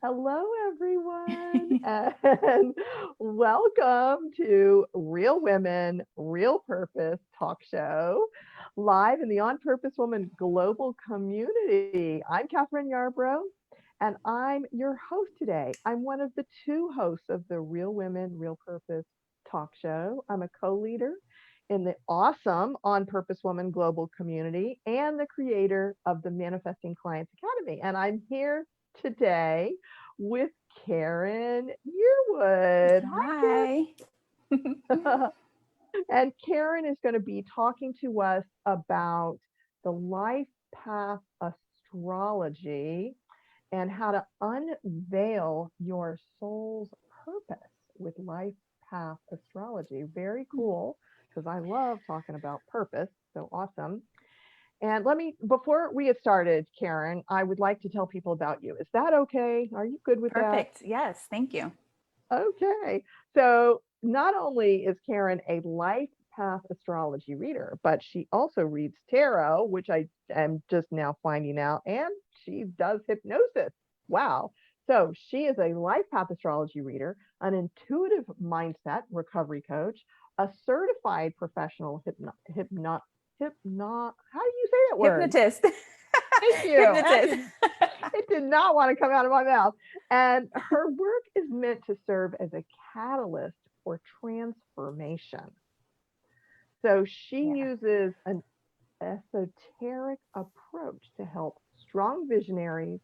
Hello, everyone, and welcome to Real Women, Real Purpose talk show, live in the On Purpose Woman global community. I'm Karin Yearwood, and I'm your host today. I'm one of the two hosts of the Real Women, Real Purpose talk show. I'm a co-leader in the awesome On Purpose Woman global community and the creator of the Manifesting Clients Academy. And I'm here today with Karin Yearwood. Hi, Hi. Karin. And Karin is going to be talking to us about the Life Path Astrology and how to unveil your soul's purpose with Life Path Astrology. Very cool, because I love talking about purpose. So awesome. And before we get started, Karin, I would like to tell people about you. Is that okay? Are you good with that? Perfect. Yes, thank you. Okay. So not only is Karin a life path astrology reader, but she also reads tarot, which I am just now finding out, and she does hypnosis. Wow. So she is a life path astrology reader, an intuitive mindset recovery coach, a certified professional how do you say that word? Hypnotist. Thank you. Hypnotist. It did not want to come out of my mouth. And her work is meant to serve as a catalyst for transformation. So she Yeah. uses an esoteric approach to help strong visionaries,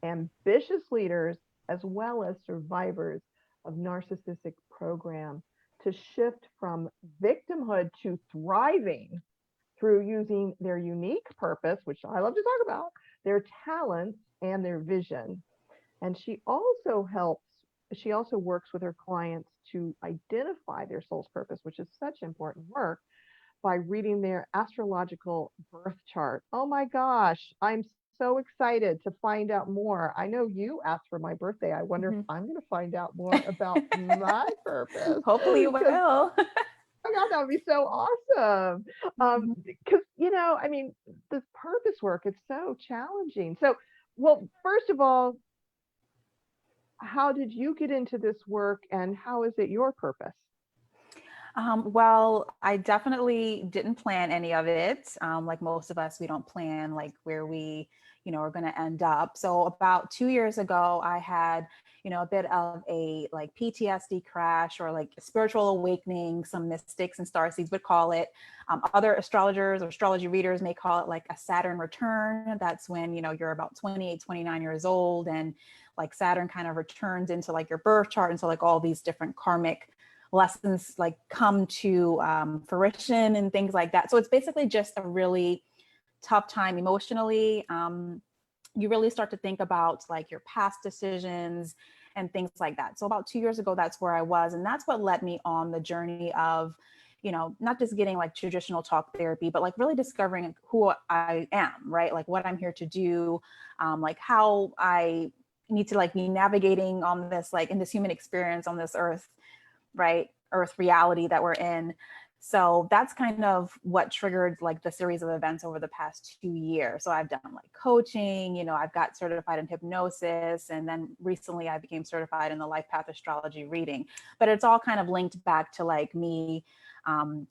ambitious leaders, as well as survivors of narcissistic program to shift from victimhood to thriving through using their unique purpose, which I love to talk about, their talents and their vision. And she also works with her clients to identify their soul's purpose, which is such important work by reading their astrological birth chart. Oh my gosh, I'm so excited to find out more. I know you asked for my birthday. I wonder if Mhm. I'm going to find out more about my purpose Hopefully you because will. my God, that would be so awesome. Mhm. Because, I mean, this purpose work, it's so challenging. So, well, first of all, how did you get into this work and how is it your purpose? Well, I definitely didn't plan any of it. Like most of us, we don't plan like where we are going to end up. So about 2 years ago, I had, a bit of a like PTSD crash or like a spiritual awakening. Some mystics and starseeds would call it. Other astrologers or astrology readers may call it like a Saturn return. That's when, you're about 28, 29 years old and like Saturn kind of returns into like your birth chart. And so like all these different karmic lessons like come to fruition and things like that. So it's basically just a really tough time emotionally. You really start to think about like your past decisions and things like that. So about 2 years ago, that's where I was. And that's what led me on the journey of, not just getting like traditional talk therapy, but like really discovering who I am, right? Like what I'm here to do, like how I need to like be navigating on this, like in this human experience on this earth, right? Earth reality that we're in. So that's kind of what triggered like the series of events over the past 2 years. So I've done like coaching, I've got certified in hypnosis, and then recently I became certified in the Life Path Astrology reading. But it's all kind of linked back to like me kind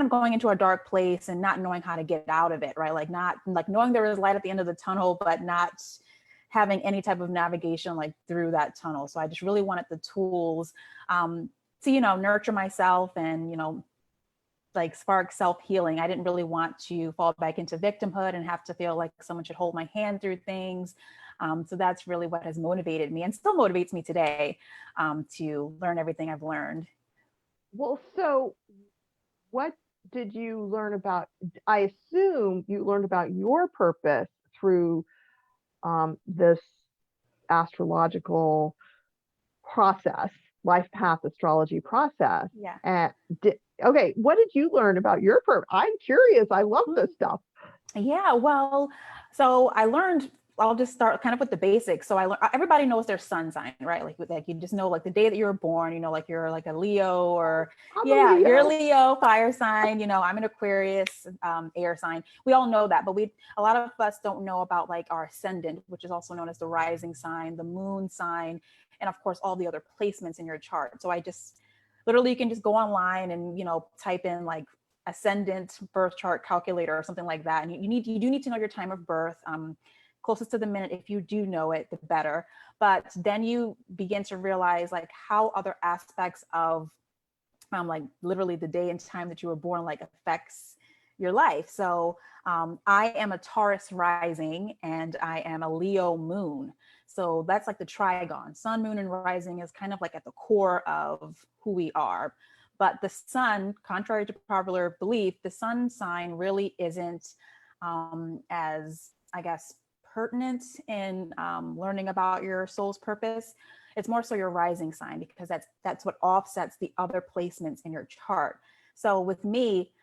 of going into a dark place and not knowing how to get out of it, right? Like not like knowing there was light at the end of the tunnel, but not having any type of navigation like through that tunnel. So I just really wanted the tools to, nurture myself and, like spark self-healing. I didn't really want to fall back into victimhood and have to feel like someone should hold my hand through things. So that's really what has motivated me and still motivates me today to learn everything I've learned. Well, so what did you learn about? I assume you learned about your purpose through this astrological process, life path astrology process. Yeah. And okay, what did you learn about your purpose? I'm curious. I love this stuff. Yeah, well, so I learned I'll just start kind of with the basics. So everybody knows their sun sign, right? Like you just know like the day that you were born, like you're like a Leo or I'm a yeah, you're a Leo. Leo fire sign, I'm an Aquarius air sign. We all know that, but a lot of us don't know about like our ascendant, which is also known as the rising sign, the moon sign, and of course all the other placements in your chart. So I just literally you can just go online and type in like ascendant birth chart calculator or something like that, and you do need to know your time of birth. Closest to the minute, if you do know it, the better. But then you begin to realize like how other aspects of like literally the day and time that you were born like affects your life. So I am a Taurus rising and I am a Leo moon. So that's like the trigon. Sun, moon, and rising is kind of like at the core of who we are. But the sun, contrary to popular belief, the sun sign really isn't as, I guess, pertinent in learning about your soul's purpose. It's more so your rising sign, because that's what offsets the other placements in your chart. So with me,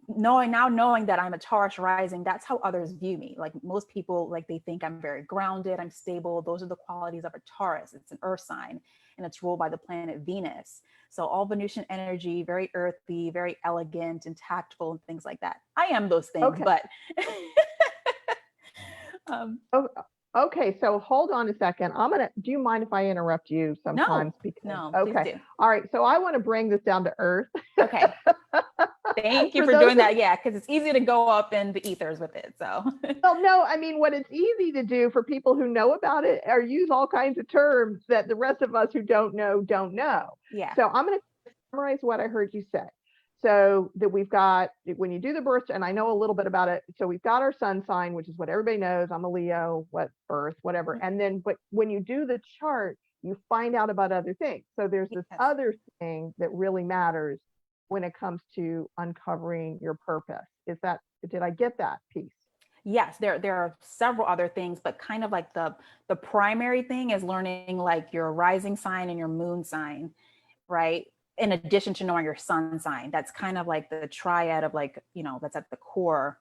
knowing that I'm a Taurus rising, that's how others view me. Like most people, like they think I'm very grounded, I'm stable. Those are the qualities of a Taurus. It's an earth sign and it's ruled by the planet Venus. So all Venusian energy, very earthy, very elegant and tactful and things like that. I am those things, Okay. but Oh, okay. So hold on a second. Do you mind if I interrupt you sometimes? no, Because, no, please okay. do. All right. So I want to bring this down to earth. Okay. Thank you For for those doing that. Yeah, because it's easy to go up in the ethers with it. So well, no, I mean, what it's easy to do for people who know about it are use all kinds of terms that the rest of us who don't know don't know. yeah. So I'm going to summarize what I heard you say. So that we've got, when you do the birth, and I know a little bit about it. So we've got our sun sign, which is what everybody knows. I'm a Leo, what birth, whatever. And then, but when you do the chart, you find out about other things. So there's this Yes. other thing that really matters when it comes to uncovering your purpose. Did I get that piece? Yes, there are several other things, but kind of like the primary thing is learning like your rising sign and your moon sign, right? In addition to knowing your sun sign. That's kind of like the triad of like, that's at the core.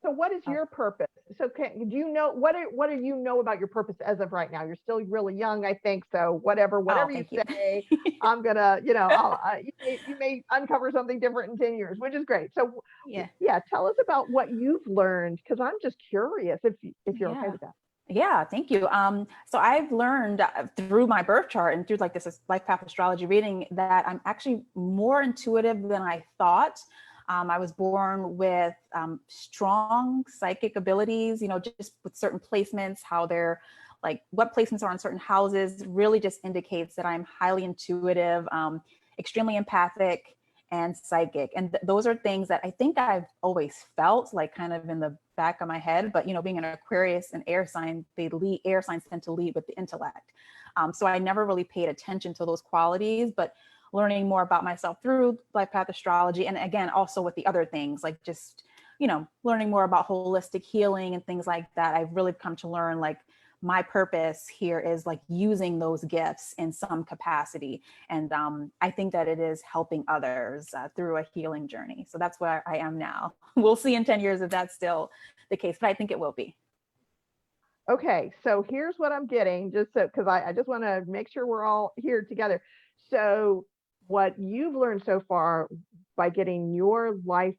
So what is your purpose? So do you know what do you know about your purpose as of right now? You're still really young, I think. So whatever Oh, you thank you. say, I'm gonna, you may uncover something different in 10 years, which is great. So Yeah. yeah, tell us about what you've learned, because I'm just curious if you're okay Yeah. with that. Yeah, thank you. So I've learned through my birth chart and through like this Life Path Astrology reading that I'm actually more intuitive than I thought. I was born with strong psychic abilities, just with certain placements, how they're like what placements are on certain houses really just indicates that I'm highly intuitive, extremely empathic, and psychic. And those are things that I think I've always felt like kind of in the back of my head, but being an Aquarius and air sign, air signs tend to lead with the intellect. So I never really paid attention to those qualities, but learning more about myself through Life Path Astrology. And again, also with the other things, like just, learning more about holistic healing and things like that. I've really come to learn like my purpose here is like using those gifts in some capacity. And I think that it is helping others through a healing journey. So that's where I am now. We'll see in 10 years if that's still the case, but I think it will be. Okay, so here's what I'm getting, just so because I just want to make sure we're all here together. So, what you've learned so far by getting your life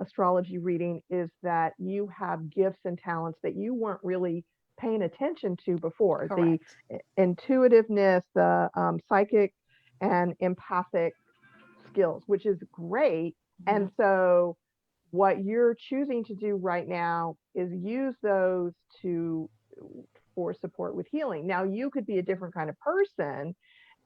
astrology reading is that you have gifts and talents that you weren't really paying attention to before. The Correct. intuitiveness, the psychic and empathic skills, which is great. Mm-hmm. And so, what you're choosing to do right now is use those to for support with healing. Now, you could be a different kind of person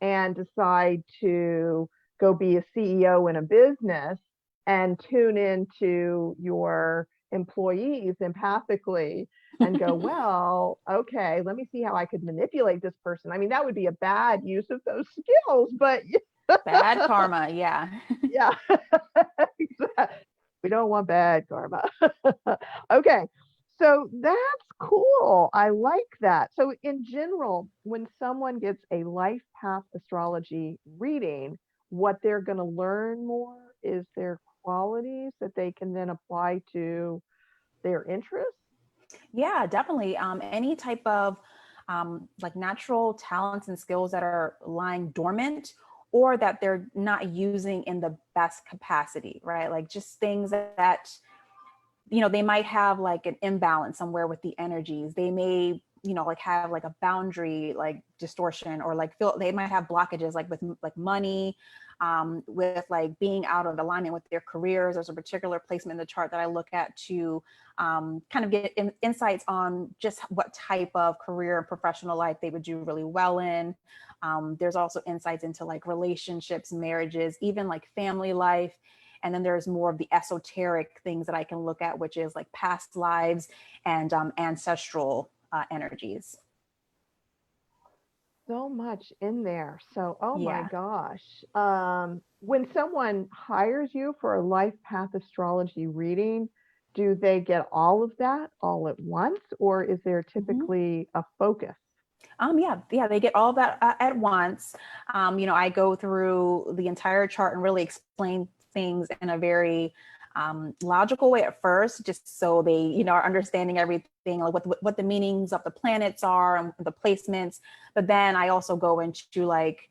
and decide to go be a CEO in a business and tune into your employees empathically and go, well, okay, let me see how I could manipulate this person. I mean, that would be a bad use of those skills, but Bad karma. Yeah. yeah, we don't want bad karma. Okay, so that's cool. I like that. So, in general, when someone gets a life path astrology reading, what they're going to learn more is their qualities that they can then apply to their interests. Yeah, definitely. Any type of like natural talents and skills that are lying dormant or that they're not using in the best capacity, right? Like just things that, they might have like an imbalance somewhere with the energies. They may, like have like a boundary, like distortion, or like feel they might have blockages, like with like money, with like being out of alignment with their careers. There's a particular placement in the chart that I look at to kind of get insights on just what type of career and professional life they would do really well in. There's also insights into like relationships, marriages, even like family life. And then there's more of the esoteric things that I can look at, which is like past lives and ancestral energies. So much in there. So, oh my Yeah. gosh. When someone hires you for a life path astrology reading, do they get all of that all at once, or is there Mhm. typically a focus? Yeah, they get all of that at once. I go through the entire chart and really explain things in a very logical way at first, just so they, are understanding everything, like what the meanings of the planets are and the placements. But then I also go into like,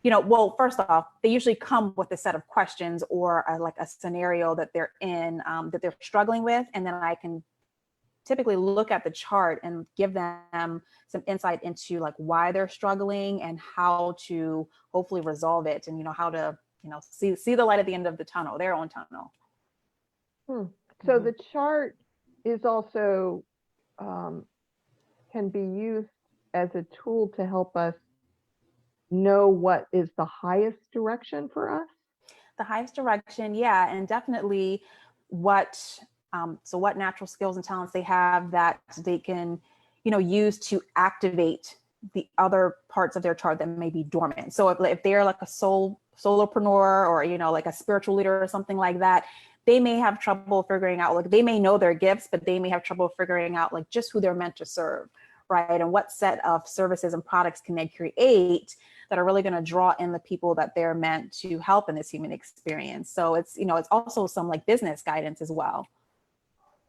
well, first off, they usually come with a set of questions or like a scenario that they're in, that they're struggling with, and then I can typically look at the chart and give them some insight into like why they're struggling and how to hopefully resolve it, and how to see the light at the end of the tunnel, their own tunnel. Hmm. So Mhm. the chart is also um, can be used as a tool to help us know what is the highest direction for us. The highest direction, yeah, and definitely what what natural skills and talents they have that they can use to activate the other parts of their chart that may be dormant. So if they're like a solopreneur, or like a spiritual leader or something like that, they may have trouble figuring out, like they may know their gifts, but they may have trouble figuring out like just who they're meant to serve, right? And what set of services and products can they create that are really going to draw in the people that they're meant to help in this human experience. So it's also some like business guidance as well.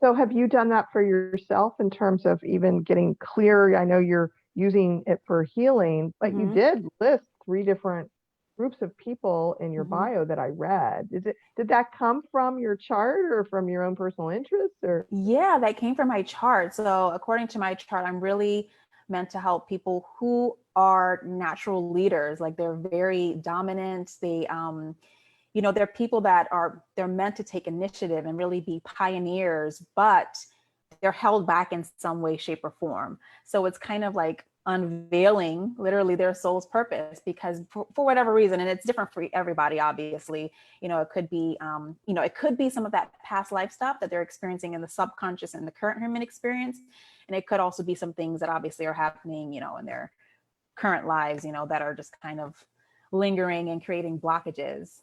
So have you done that for yourself in terms of even getting clear? I know you're using it for healing, but you Mm-hmm. did list three different groups of people in your Mm-hmm. bio that I read. Did that come from your chart or from your own personal interests or? Yeah, that came from my chart. So according to my chart, I'm really meant to help people who are natural leaders. Like they're very dominant. They're people that they're meant to take initiative and really be pioneers, but they're held back in some way, shape, or form. So it's kind of like unveiling literally their soul's purpose, because for whatever reason, and it's different for everybody, obviously, it could be, it could be some of that past life stuff that they're experiencing in the subconscious and the current human experience. And it could also be some things that obviously are happening, in their current lives, that are just kind of lingering and creating blockages.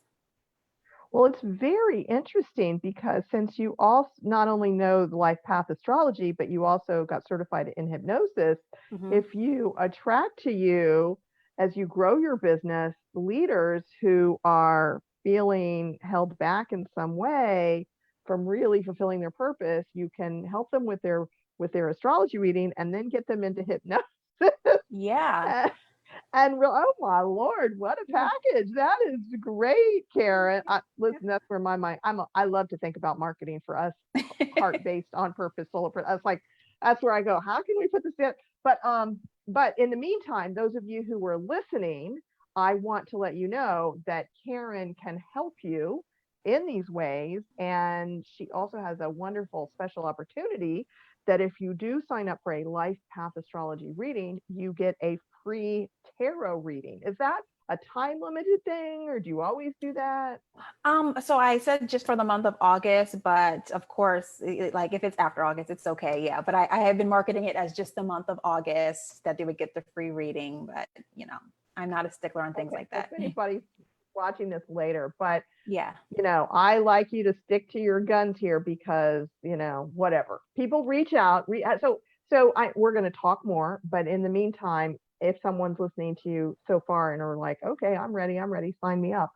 Well, it's very interesting because since you all not only know the life path astrology, but you also got certified in hypnosis, Mm-hmm. if you attract to you as you grow your business leaders who are feeling held back in some way from really fulfilling their purpose, you can help them with their astrology reading and then get them into hypnosis. Yeah. Oh my Lord, what a Yeah. package. That is great, Karen. Yeah. Listen, that's where my mind, I love to think about marketing for us, heart based, on purpose, solar. I was like, that's where I go. How can we put this in? But in the meantime, those of you who were listening, I want to let you know that Karen can help you in these ways. And she also has a wonderful special opportunity that if you do sign up for a life path astrology reading, you get a free tarot reading. Is that a time limited thing or do you always do that? So I said just for the month of August, but of course, like if it's after August, it's okay. Yeah. But I have been marketing it as just the month of August that they would get the free reading. But, I'm not a stickler on things Okay, like so that. if anybody's watching this later, but Yeah. I like you to stick to your guns here because, whatever. People reach out. We're going to talk more, but in the meantime, if someone's listening to you so far and are like, okay, I'm ready, sign me up.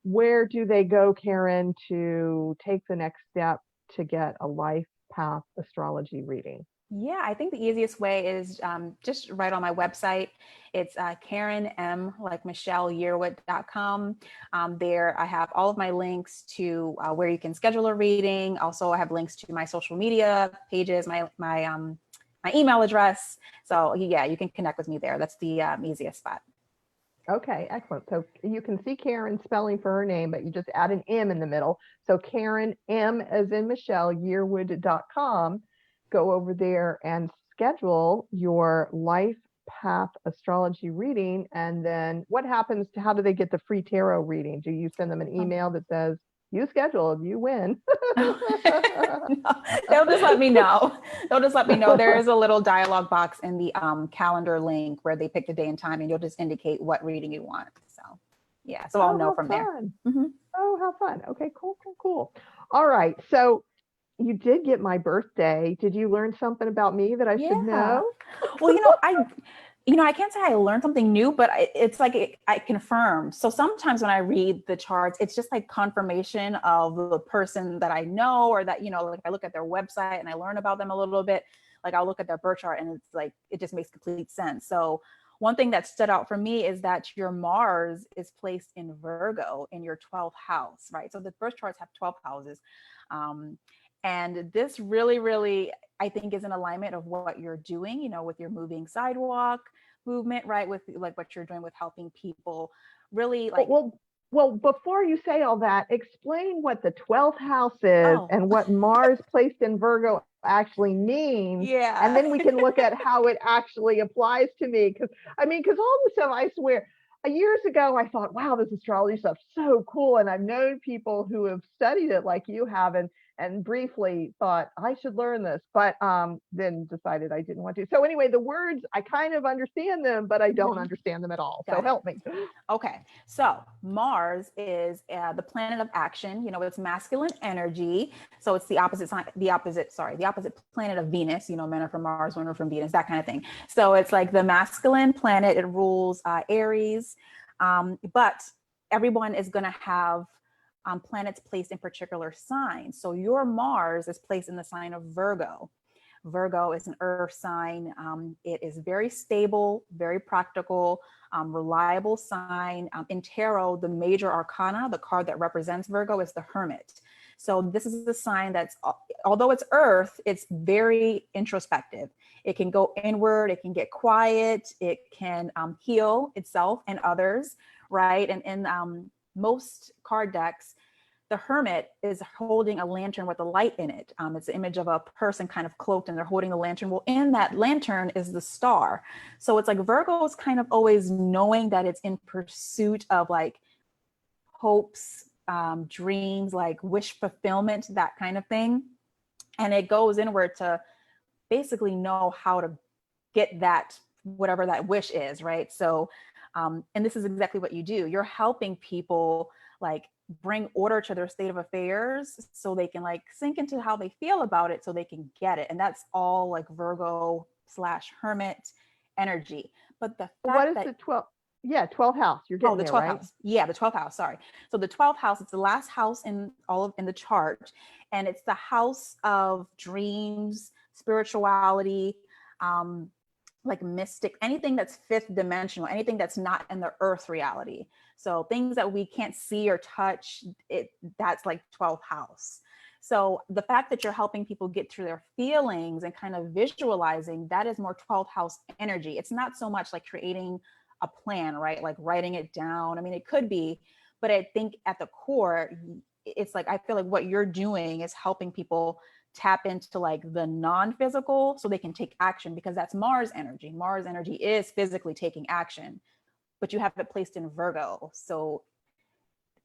Where do they go, Karen, to take the next step to get a life path astrology reading? Yeah, I think the easiest way is just right on my website. It's Karin M, like Michelle Yearwood.com. There, I have all of my links to where you can schedule a reading. Also, I have links to my social media pages, my email address. So yeah, you can connect with me there. That's the easiest spot. Okay, excellent. So you can see Karen spelling for her name, but you just add an M in the middle. So Karen M as in Michelle, yearwood.com. Go over there and schedule your Life Path Astrology reading. And then what happens to how do they get the free tarot reading? Do you send them an Oh. email that says, you scheduled, you win? No, they'll just let me know. They'll just let me know. There is a little dialogue box in the calendar link where they pick the day and time, and you'll just indicate what reading you want. So, yeah, so I'll Oh, know how from there. fun. Mhm. Oh, how fun. Okay, cool, cool, cool. All right. So you did get my birthday. Did you learn something about me that I should Yeah. know? Well, I can't say I learned something new, but it's like I confirm. So sometimes when I read the charts, it's just like confirmation of the person that I know, or that, like I look at their website and I learn about them a little bit. Like I'll look at their birth chart and it's like, it just makes complete sense. So one thing that stood out for me is that your Mars is placed in Virgo in your 12th house, right? So the birth charts have 12 houses. Um, and this really, really, I think is in alignment of what you're doing, with your moving sidewalk movement, right? With like what you're doing with helping people really Well, like, well, well, before you say all that, explain what the 12th house is oh, and what Mars placed in Virgo actually means. And yeah. then we can look at how it actually applies to me. Because all the stuff, I swear, years ago, I thought, wow, this astrology stuff's so cool. And I've known people who have studied it like you have, and briefly thought I should learn this, but then decided I didn't want to. So anyway, the words, I kind of understand them, but I don't Mhm. understand them at all. So Got it. help me. Okay, so Mars is the planet of action. It's masculine energy. So it's the opposite sign, the opposite planet of Venus. Men are from Mars, women are from Venus, that kind of thing. So it's like the masculine planet. It rules Aries, but everyone is going to have planets placed in particular signs. So your Mars is placed in the sign of Virgo. Virgo is an earth sign. It is very stable, very practical, reliable sign. In tarot, the major arcana, the card that represents Virgo, is the Hermit. So this is the sign that's, although it's earth, it's very introspective. It can go inward, it can get quiet, it can heal itself and others, right? And in most card decks, the hermit is holding a lantern with a light in it. It's an image of a person kind of cloaked and they're holding the lantern. Well, in that lantern is the star. So it's like Virgo is kind of always knowing that it's in pursuit of like hopes, dreams, like wish fulfillment, that kind of thing. And it goes inward to basically know how to get that, whatever that wish is, right? So, and this is exactly what you do. You're helping people like bring order to their state of affairs so they can like sink into how they feel about it so they can get it. And that's all like Virgo slash hermit energy. But the What fact is that, the 12th? Yeah, 12th house. You're oh, getting the there, 12th right? house. Yeah, the 12th house. Sorry. So the 12th house, it's the last house in the chart. And it's the house of dreams, spirituality, um, like mystic, anything that's fifth dimensional, anything that's not in the earth reality. So things that we can't see or touch, that's like 12th house. So the fact that you're helping people get through their feelings and kind of visualizing, that is more 12th house energy. It's not so much like creating a plan, right? Like writing it down. I mean, it could be, but I think at the core, it's like, I feel like what you're doing is helping people tap into like the non-physical so they can take action, because that's Mars energy. Mars energy is physically taking action, but you have it placed in Virgo. So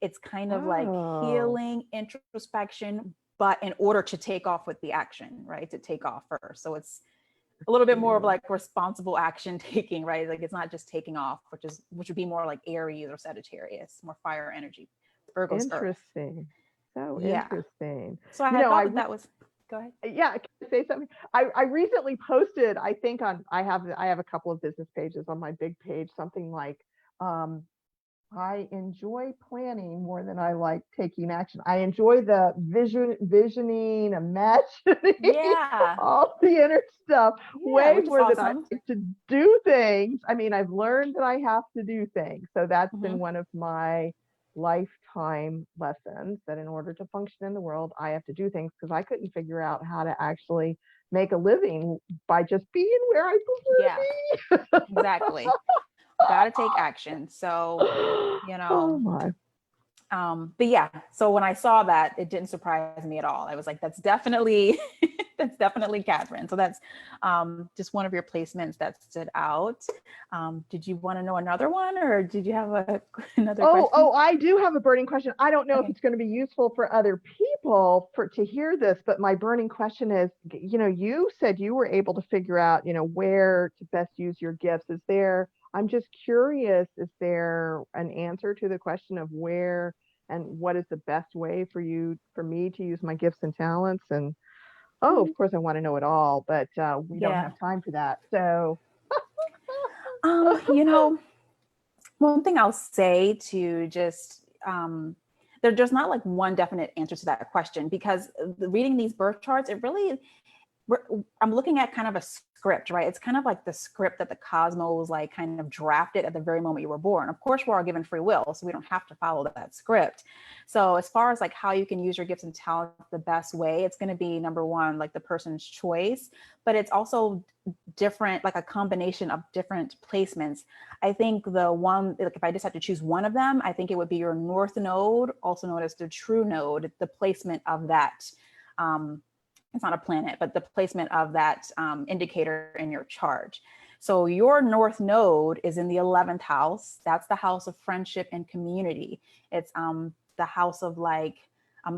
it's kind of like Oh, healing, introspection, but in order to take off with the action, right? To take off first. So it's a little bit more of cute. like responsible action taking, right? Like it's not just taking off, which would be more like Aries or Sagittarius, more fire energy. Virgo's earth. Interesting. So Yeah. interesting. So I You had know, thought that was, go ahead. yeah, can I say something? I recently posted, I think I have a couple of business pages on my big page, something like, um, I enjoy planning more than I like taking action. I enjoy the visioning, imagining, Yeah. all the inner stuff Yeah, way which is more than I awesome. like to do things. I mean, I've learned that I have to do things. So that's been Hmm. one of my lifetime lessons, that in order to function in the world, I have to do things, because I couldn't figure out how to actually make a living by just being where I Yeah, prefer to exactly. Got to take action. So, be. you Oh know, my. but yeah, so when I saw that, it didn't surprise me at all. I was like, that's definitely that's definitely Catherine. So that's just one of your placements that stood out. Did you want to know another one, or did you have another question? I do have a burning question. I don't know if Okay. it's going to be useful for other people for to hear this, but my burning question is, you said you were able to figure out, where to best use your gifts. I'm just curious, is there an answer to the question of where and what is the best way for me to use my gifts and talents? And oh, Mm, of course I want to know it all, but we don't yeah. have time for that. So, You know, one thing I'll say to just there's not like one definite answer to that question, because reading these birth charts, it really we're, I'm looking at kind of a script, right? It's kind of like the script that the cosmos like kind of drafted at the very moment you were born. Of course, we're all given free will, so we don't have to follow that script. So as far as like how you can use your gifts and talents the best way, it's going to be number one, like the person's choice, but it's also different, like a combination of different placements. I think the one, like if I just had to choose one of them, I think it would be your north node, also known as the true node, the placement of that. It's not a planet, but the placement of that indicator in your chart. So your north node is in the 11th house. That's the house of friendship and community. It's the house of like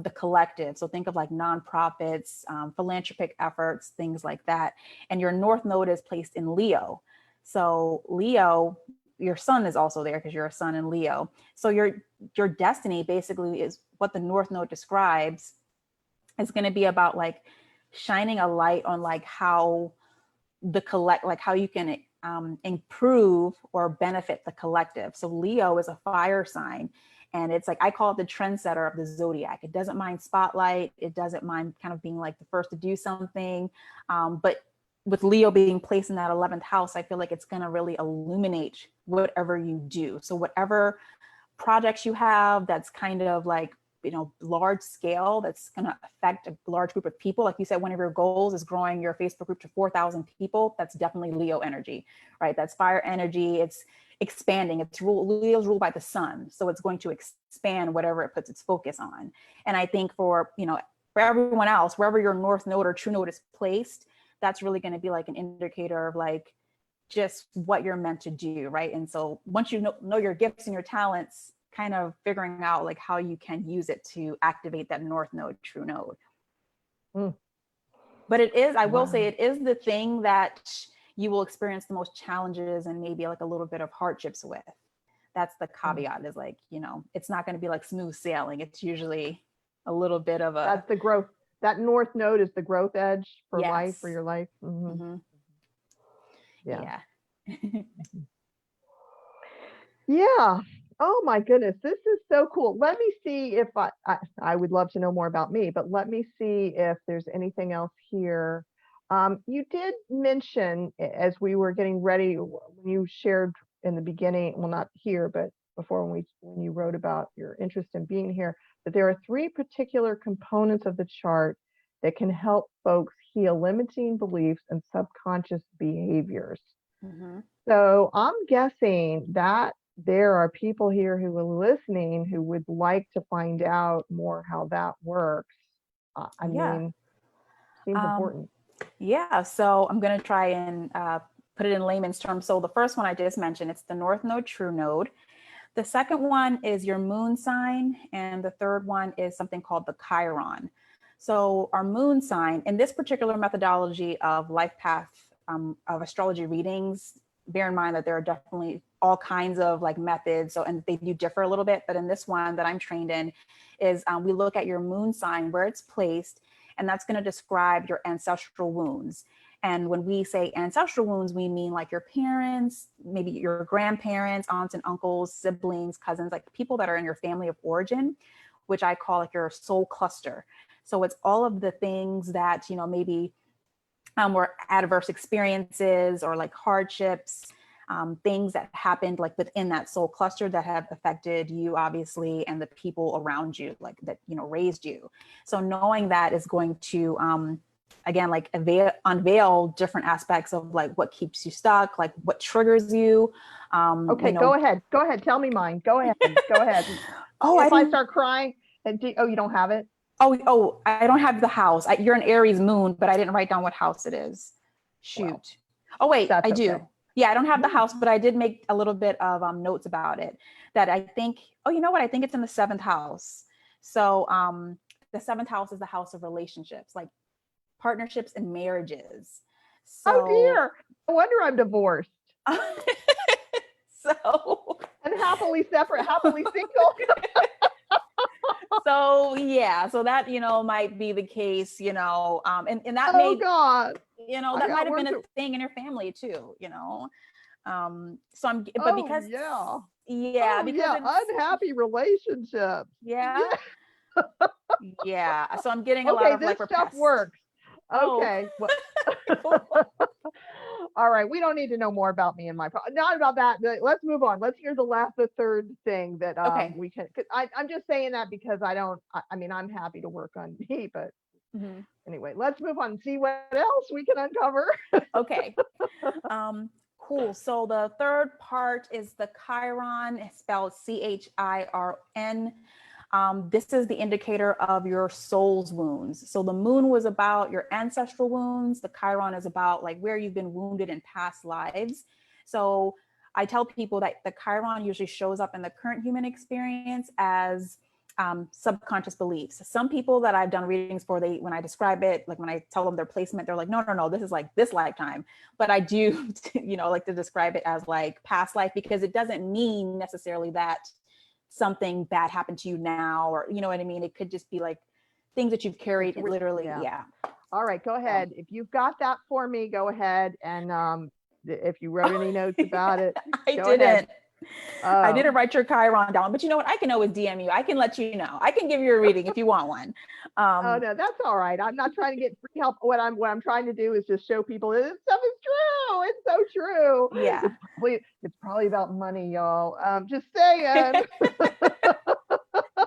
the collective. So think of like nonprofits, philanthropic efforts, things like that. And your north node is placed in Leo. So Leo, your sun is also there because you're a sun in Leo. So your destiny basically is what the north node describes. Is going to be about like shining a light on like how like how you can improve or benefit the collective. So Leo is a fire sign, and it's like I call it the trendsetter of the zodiac. It doesn't mind spotlight. It doesn't mind kind of being like the first to do something, but with Leo being placed in that 11th house, I feel like it's going to really illuminate whatever you do. So whatever projects you have that's kind of like large scale, that's going to affect a large group of people, like you said, one of your goals is growing your Facebook group to 4,000 people. That's definitely Leo energy, right? That's fire energy. It's expanding. Leo's ruled by the sun, so it's going to expand whatever it puts its focus on. And I think for everyone else, wherever your north node or true node is placed, that's really going to be like an indicator of like just what you're meant to do, right? And so once you know your gifts and your talents, kind of figuring out like how you can use it to activate that north node, true node. mm, But it is, I will say, wow. it is the thing that you will experience the most challenges and maybe like a little bit of hardships with. That's the Mm. caveat, is like, it's not going to be like smooth sailing. It's usually a little bit of a That's the growth. That north node is the growth edge for life, for yes. your life. Mm-hmm. Yeah. Yeah. Yeah. Oh my goodness, this is so cool. Let me see if I would love to know more about me, but let me see if there's anything else here. You did mention as we were getting ready, when you shared in the beginning, well, not here, but before, when you wrote about your interest in being here, that there are three particular components of the chart that can help folks heal limiting beliefs and subconscious behaviors. Mm-hmm. So I'm guessing that there are people here who are listening who would like to find out more how that works. I Yeah. mean, seems Um, important. Yeah, so I'm going to try and put it in layman's terms. So the first one I just mentioned, it's the North Node, True Node. The second one is your moon sign, and the third one is something called the Chiron. So our moon sign, in this particular methodology of Life Path of astrology readings, bear in mind that there are definitely all kinds of like methods, so and they do differ a little bit. But in this one that I'm trained in, is we look at your moon sign, where it's placed, and that's going to describe your ancestral wounds. And when we say ancestral wounds, we mean like your parents, maybe your grandparents, aunts and uncles, siblings, cousins, like people that are in your family of origin, which I call like your soul cluster. So it's all of the things that, maybe were adverse experiences or like hardships, things that happened like within that soul cluster that have affected you, obviously, and the people around you, like that, raised you. So knowing that is going to, again, like unveil different aspects of like what keeps you stuck, like what triggers you. Okay, go ahead. Go ahead. Tell me mine. Go ahead. Go ahead. Oh, If I start crying oh, you don't have it? Oh, I don't have the house. You're an Aries moon, but I didn't write down what house it is. Shoot. Well, Oh, wait, that's I okay. do. Yeah, I don't have the house, but I did make a little bit of notes about it that I think, oh, you know what? I think it's in the seventh house. So the seventh house is the house of relationships, like partnerships and marriages. Oh So, dear. No wonder I'm divorced. so, And happily separate, happily single. so yeah, so that, might be the case, and that Oh may, God. I that might got have work been a to. thing in your family too, so but Oh because, yeah. yeah, Oh because yeah. it's, Unhappy relationships. yeah, Yeah. yeah. So I'm getting a lot Okay, of like this stuff repressed. works. Oh, Okay. Well, cool. all right. We don't need to know more about me and my not about that. Let's move on. Let's hear the third thing that Okay. we can. I'm just saying that because I don't. I mean, I'm happy to work on me, but Mhm. anyway, let's move on and see what else we can uncover. Okay. Cool. So the third part is the Chiron, it's spelled Chiron. This is the indicator of your soul's wounds. So the moon was about your ancestral wounds. The Chiron is about like where you've been wounded in past lives. So I tell people that the Chiron usually shows up in the current human experience as subconscious beliefs. Some people that I've done readings for, when I describe it, like when I tell them their placement, they're like, no, this is like this lifetime. But I do, like to describe it as like past life, because it doesn't mean necessarily that something bad happened to you now, or you know what I mean? It could just be like things that you've carried literally. Yeah. Yeah. All right, go ahead. If you've got that for me, go ahead. And if you wrote any notes about it, I go ahead. didn't. I didn't write your Chiron down, but you know what? I can always DM you. I can let you know. I can give you a reading if you want one. Oh no, that's all right. I'm not trying to get free help. What I'm trying to do is just show people that this stuff is true. It's so true. Yeah. It's probably about money, y'all. Just saying.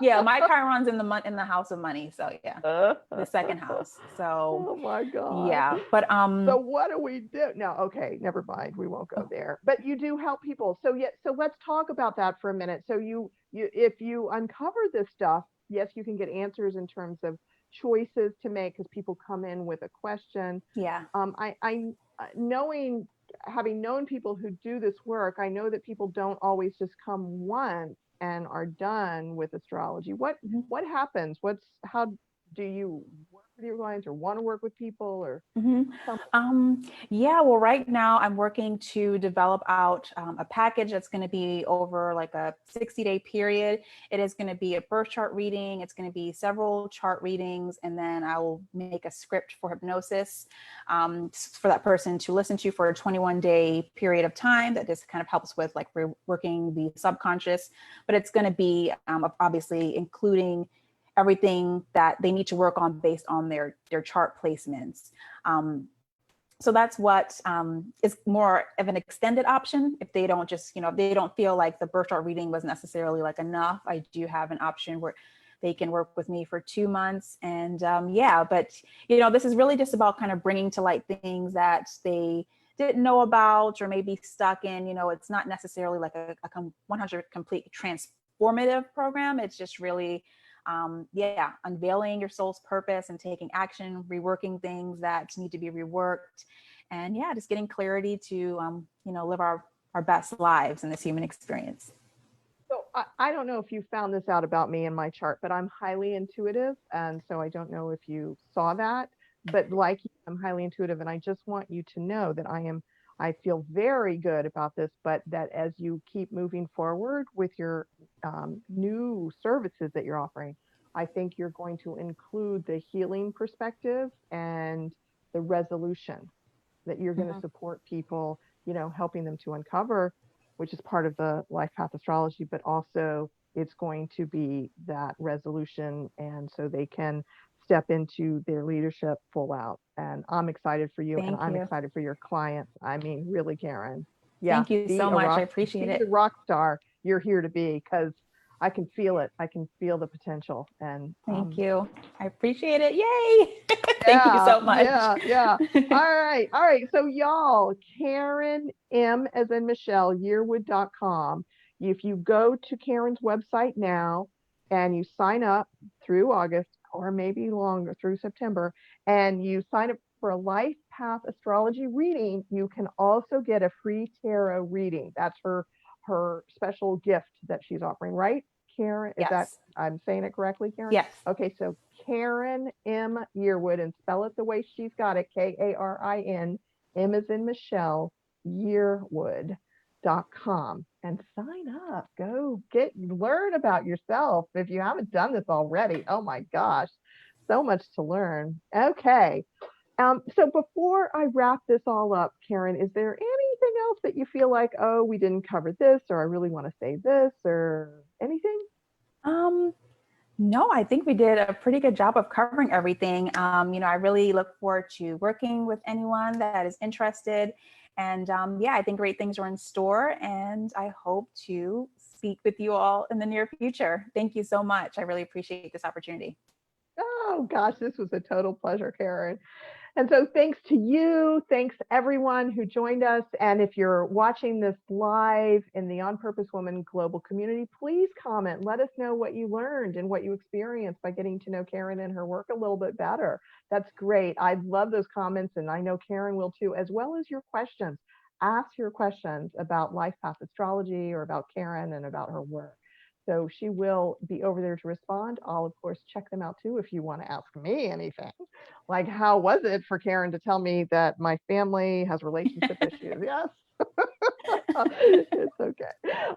Yeah, my Chiron's in the house of money. So yeah, the second house. So Oh my God. yeah, but So what do we do? No, okay, never mind. We won't go there. But you do help people. So yeah, so let's talk about that for a minute. So you if you uncover this stuff, yes, you can get answers in terms of choices to make because people come in with a question. yeah. I knowing having known people who do this work, I know that people don't always just come once and are done with astrology. What happens? How do you work with your clients or want to work with people or Mm-hmm. Yeah, well, right now I'm working to develop out a package that's going to be over like a 60-day period. It is going to be a birth chart reading. It's going to be several chart readings, and then I will make a script for hypnosis for that person to listen to for a 21-day period of time. That just kind of helps with like working the subconscious, but it's going to be obviously including everything that they need to work on based on their chart placements. So that's what is more of an extended option. If they don't just, if they don't feel like the birth chart reading was necessarily like enough, I do have an option where they can work with me for 2 months. And yeah, but this is really just about kind of bringing to light things that they didn't know about or maybe stuck in. It's not necessarily like a 100 complete transformative program. It's just really unveiling your soul's purpose and taking action, reworking things that need to be reworked, and yeah, just getting clarity to live our best lives in this human experience. so I don't know if you found this out about me in my chart, but I'm highly intuitive. And so I don't know if you saw that, but like you, I'm highly intuitive. And I just want you to know that I feel very good about this, but that as you keep moving forward with your new services that you're offering, I think you're going to include the healing perspective and the resolution. that you're going to Mhm. support people, helping them to uncover, which is part of the Life Path Astrology, but also it's going to be that resolution. And so they can step into their leadership full out. And I'm excited for you, and Thank I'm you. excited for your clients. I mean, really, Karen. Yeah, Thank you be so a much. I rock, appreciate be the it. rock star you're here to be, because I can feel it. I can feel the potential. And Thank you. I appreciate it. Yay. Thank you yeah, so much. yeah, yeah. All right, all right. So y'all, Karen M as in Michelle, Yearwood.com. If you go to Karen's website now and you sign up through August or maybe longer through September, and you sign up for a Life Path Astrology reading, you can also get a free tarot reading. That's her special gift that she's offering, right? Karen, is that, Yes. I'm saying it correctly, Karen? Yes. Okay, so Karin M. Yearwood, and spell it the way she's got it, Karin, M as in Michelle, Yearwood.com, and sign up. Go learn about yourself if you haven't done this already. Oh my gosh, so much to learn. Okay. So before I wrap this all up, Karen, is there anything else that you feel like, oh, we didn't cover this, or I really want to say this, or anything? Um, no, I think we did a pretty good job of covering everything. I really look forward to working with anyone that is interested. And yeah, I think great things are in store. And I hope to speak with you all in the near future. Thank you so much. I really appreciate this opportunity. Oh gosh, this was a total pleasure, Karen. And so thanks to you. Thanks everyone who joined us. And if you're watching this live in the On Purpose Woman global community, please comment. Let us know what you learned and what you experienced by getting to know Karen and her work a little bit better. That's great. I love those comments, and I know Karen will too, as well as your questions. Ask your questions about Life Path Astrology or about Karen and about her work. So she will be over there to respond. I'll, of course, check them out too if you want to ask me anything. Like, how was it for Karen to tell me that my family has relationship issues? Yes. It's okay.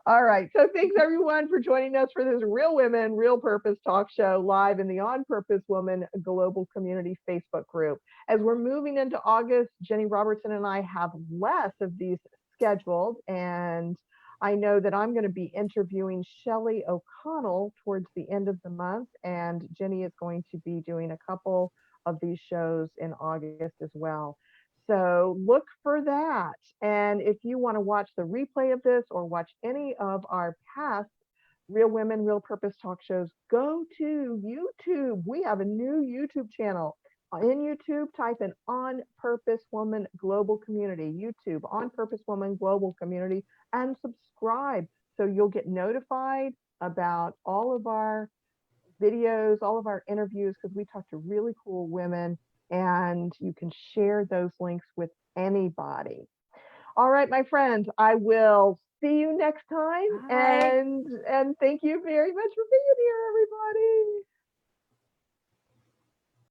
All right. So thanks everyone for joining us for this Real Women, Real Purpose talk show live in the On Purpose Woman Global Community Facebook group. As we're moving into August, Jenny Robertson and I have less of these scheduled, and I know that I'm going to be interviewing Shelley O'Connell towards the end of the month, and Jenny is going to be doing a couple of these shows in August as well. So look for that. And if you want to watch the replay of this or watch any of our past Real Women, Real Purpose talk shows, go to YouTube. We have a new YouTube channel. In YouTube, type in On Purpose Woman Global Community, YouTube, On Purpose Woman Global Community, and subscribe so you'll get notified about all of our videos, all of our interviews, because we talk to really cool women, and you can share those links with anybody. All right, my friends, I will see you next time, Bye. and thank you very much for being here, everybody.